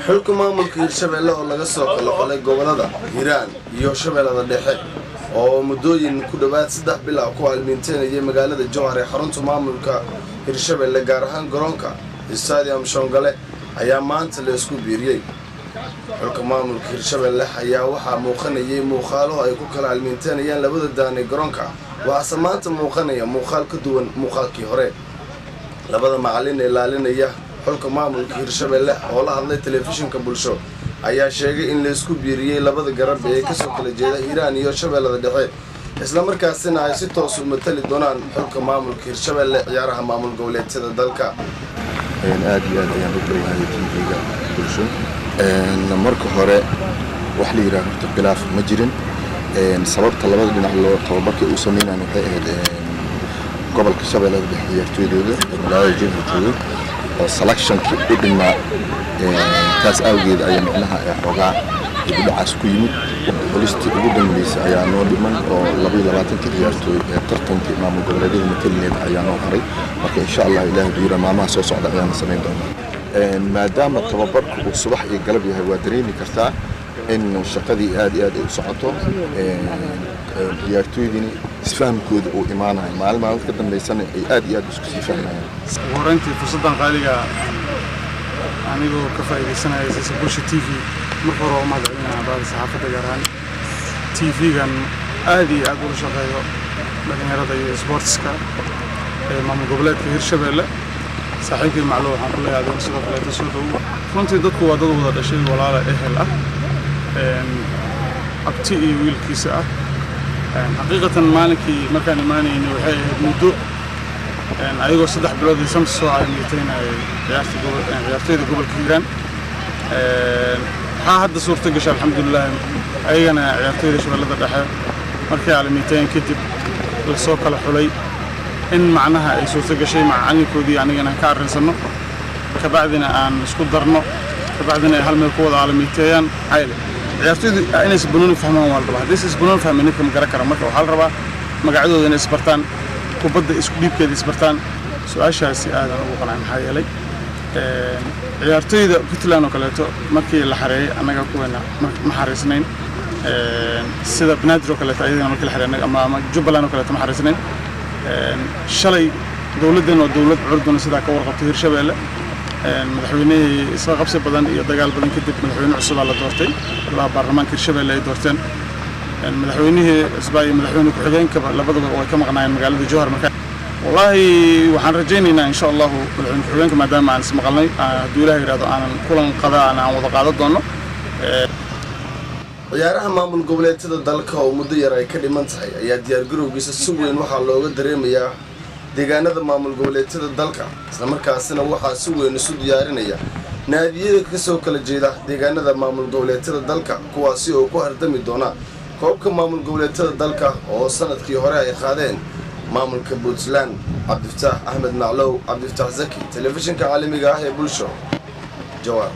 xulka maamulka Hirshabelle oo laga soo kala xulay gobolada Hiiraan iyo Shabeellada Dhexe oo muddooyin ku dhawaad 3 bil ah ku almiinteynayay magaalada Jowhar ee xarunta maamulka Hirshabelle gaar ahaan garoonka Stadium Shongale ayaa maanta la isku biiriyay. xulka maamulka Hirshabelle ayaa waxa muuqanayay muuqaalo ay ku kala almiinteynayaan labada daan ee garoonka waxa maanta muuqanaya muuqaal ka duwan muuqaalkii hore. labada macallin ee ilaalinaya xulka maamulka Hirshabelle oo la hadlay telefishinka bulsho ayaa sheegay in la isku biiriyay labada garab ee ka soo kala jeeda Hiiraan iyo Shabeellada Dhexe isla markaasina ay si toos u matali doonaan xulka maamulka Hirshabelle ciyaaraha maamul goboleedyada dalka. aad iyo aad ayaan u dhawaahay TV-ga bulsho marka hore wax la yiraahdo khilaaf ma jirin sababta labada dhinac loo tababarka uu sameeyay waxay ahayd gobolka Shabeellada Dhexe ciyaartooydooda magaalada Jowhar oo selection-ki u dhimaa taas awgeed ayaa macnaha xogaa ugu dhacaas ku yimid bolistii ugu dambeysay ayaa noo dhiman oo 22 ciyaartooy tartankii maamul goboleedyada matalineed ayaa noo haray marka insha Allah ilaahay diira maamaha soo socda ayaan sameyn doonaa maadaama tababarku uu subax iyo galab yahay waa dareemi kartaa in shaqadii aad iyo aad u socoto ciyaartooydini isfahamkooda uu imaanayo maalmaha ka dambeysana ay aad iyo aad isku sii fahmayaan. warantii fursadan qaaliga anigoo ka faa'iideysanaya bulsho TV marka hore uma hadlayna baad saxaafadda gaar ahaan TV-gan aad iyo aad u shaqeeyo dhalinyarada iyo sportska ee maamul goboleedka Hirshabelle saaxiibkii macluum waxaan ku leeyahay sidoo kale soo dhaw runtii dadku waa dad wada dhashay walaalo ehel ah abti iyo wiilkiisa ah xaqiiqatan maalinkii markaan imaanayna waxay ahayd muddo ayagoo 3 bilood ay samso soo caalamiyeynay ciyaartooyda gobolka Hiiraan hadda suurta gashay alxamdulillah ayagana ciyaartooyda Shabeellada Dhexe markay caalamiyeyn kadib la soo kala xulay in macnaha ay suurta gashay macalinkoodii anigana ka arinsano ka bacdina aan isku darno ka bacdina hal meel ku wada caalamiyeeyaan ayl ciyaartooydu inay isbuunin fahmaan walba hadii isbuunin fahmin kama garan karo marka waxa la rabaa magacadooda inay isbartaan kubadda isku dhiibkeeda isbartaan su'aashaasi aad ugu qanacay maxaa yeelay ciyaartooyda Puntland oo kaleeto markii la xareeyay anaga kuweena ma xareysnayn sida Banaadir oo kaleeto ayadana markii la xareeyay ama Jubbaland oo kaleeto ma xareysnayn shalay dawladdan oo dawlad curduna sida ka warqabtay Hirshabelle madaxweynaha isla qabsi badan iyo dagaal badan kadib madaxweyne cusub la doortay la baarlamaanka Hirshabelle ay doorteen madaxweynaha isbaayi madaxweyne ku xigeenka labadaba way ka maqnaayeen magaalada Jowhar marka wallahi waxaan rajaynaynaa insha Allah madaxweyne ku xigeenka maadaama aan ismaqalnay haduu Ilaahay yiraahdo aanan kulan qada aan wada qaado doono. ciyaaraha maamul goboleedyada dalka oo muddo yar ay ka dhiman tahay ayaa diyaar garowgiisa si weyn waxa looga dareemayaa deegaanada maamul goboleedyada dalka isla markaasina waxa si weyn isu diyaarinaya naadiyada ka soo kala jeeda deegaanada maamul goboleedyada dalka kuwaasi oo ku hardami doona koobka maamul goboleedyada dalka oo sanadkii hore ay qaadeen maamulka Puntland. Cabdifataax Ahmed Maclow, Cabdifataax Zaki, telefishinka caalamiga ah ee bulsho Jowhar.